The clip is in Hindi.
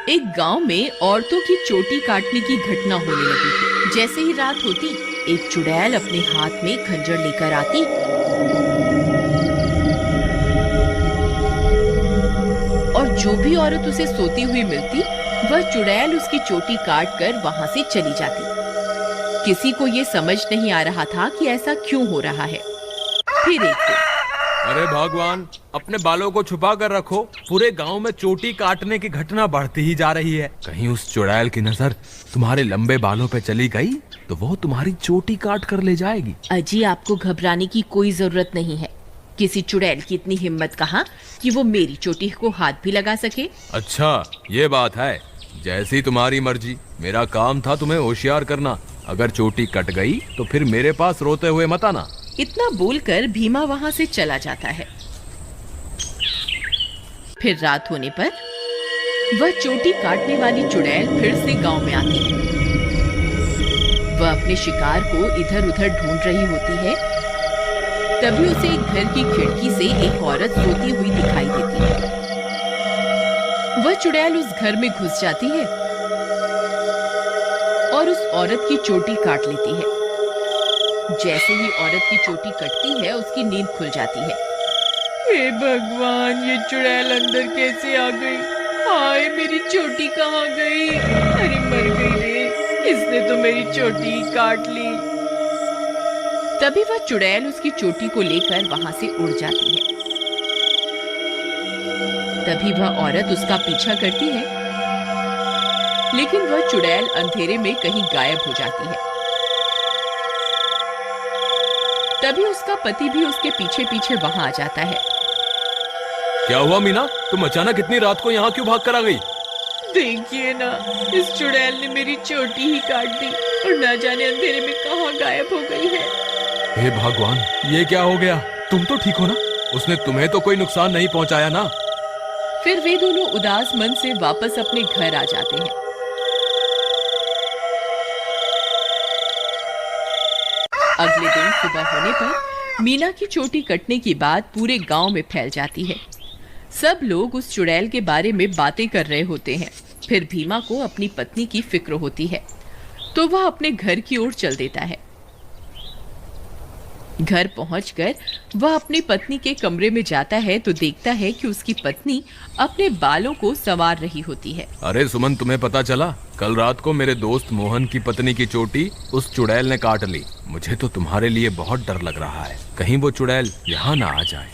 एक गांव में औरतों की चोटी काटने की घटना होने लगी थी। जैसे ही रात होती, एक चुड़ैल अपने हाथ में खंजर लेकर आती और जो भी औरत उसे सोती हुई मिलती, वह चुड़ैल उसकी चोटी काट कर वहां से चली जाती। किसी को ये समझ नहीं आ रहा था कि ऐसा क्यों हो रहा है। फिर एक दिन, अरे भगवान, अपने बालों को छुपा कर रखो। पूरे गांव में चोटी काटने की घटना बढ़ती ही जा रही है। कहीं उस चुड़ैल की नजर तुम्हारे लंबे बालों पे चली गई तो वो तुम्हारी चोटी काट कर ले जाएगी। अजी, आपको घबराने की कोई जरूरत नहीं है। किसी चुड़ैल की इतनी हिम्मत कहाँ कि वो मेरी चोटी को हाथ भी लगा सके। अच्छा, ये बात है। जैसी तुम्हारी मर्जी। मेरा काम था तुम्हें होशियार करना। अगर चोटी कट गई तो फिर मेरे पास रोते हुए मत आना। इतना बोलकर भीमा वहां से चला जाता है। फिर रात होने पर वह चोटी काटने वाली चुड़ैल फिर से गांव में आती है। वह अपने शिकार को इधर उधर ढूंढ रही होती है। तभी उसे एक घर की खिड़की से एक औरत सोती हुई दिखाई देती है। वह चुड़ैल उस घर में घुस जाती है और उस औरत की चोटी काट लेती है। जैसे ही औरत की चोटी कटती है, उसकी नींद खुल जाती है। हे भगवान, ये चुड़ैल अंदर कैसे आ गई? हाय, मेरी चोटी कहाँ गई? अरे मर गई रे, इसने तो मेरी चोटी काट ली। तभी वह चुड़ैल उसकी चोटी को लेकर वहां से उड़ जाती है। तभी वह औरत उसका पीछा करती है, लेकिन वह चुड़ैल अंधेरे में कहीं गायब हो जाती है। तभी उसका पति भी उसके पीछे पीछे वहां आ जाता है। क्या हुआ मीना, तुम अचानक इतनी रात को यहाँ क्यों भाग कर आ गई? देखिए ना, इस चुड़ैल ने मेरी चोटी ही काट दी और न जाने अंधेरे में कहाँ गायब हो गई है। हे भगवान, ये क्या हो गया? तुम तो ठीक हो ना? उसने तुम्हें तो कोई नुकसान नहीं पहुंचाया ना? फिर वे दोनों उदास मन से वापस अपने घर आ जाते हैं। अगले दिन सुबह होने पर मीना की चोटी कटने की बात पूरे गांव में फैल जाती है। सब लोग उस चुड़ैल के बारे में बातें कर रहे होते हैं। फिर भीमा को अपनी पत्नी की फिक्र होती है, तो वह अपने घर की ओर चल देता है। घर पहुंचकर वह अपनी पत्नी के कमरे में जाता है तो देखता है कि उसकी पत्नी अपने बालों को संवार रही होती है। अरे सुमन, तुम्हें पता चला? कल रात को मेरे दोस्त मोहन की पत्नी की चोटी उस चुड़ैल ने काट ली। मुझे तो तुम्हारे लिए बहुत डर लग रहा है। कहीं वो चुड़ैल यहाँ ना आ जाए।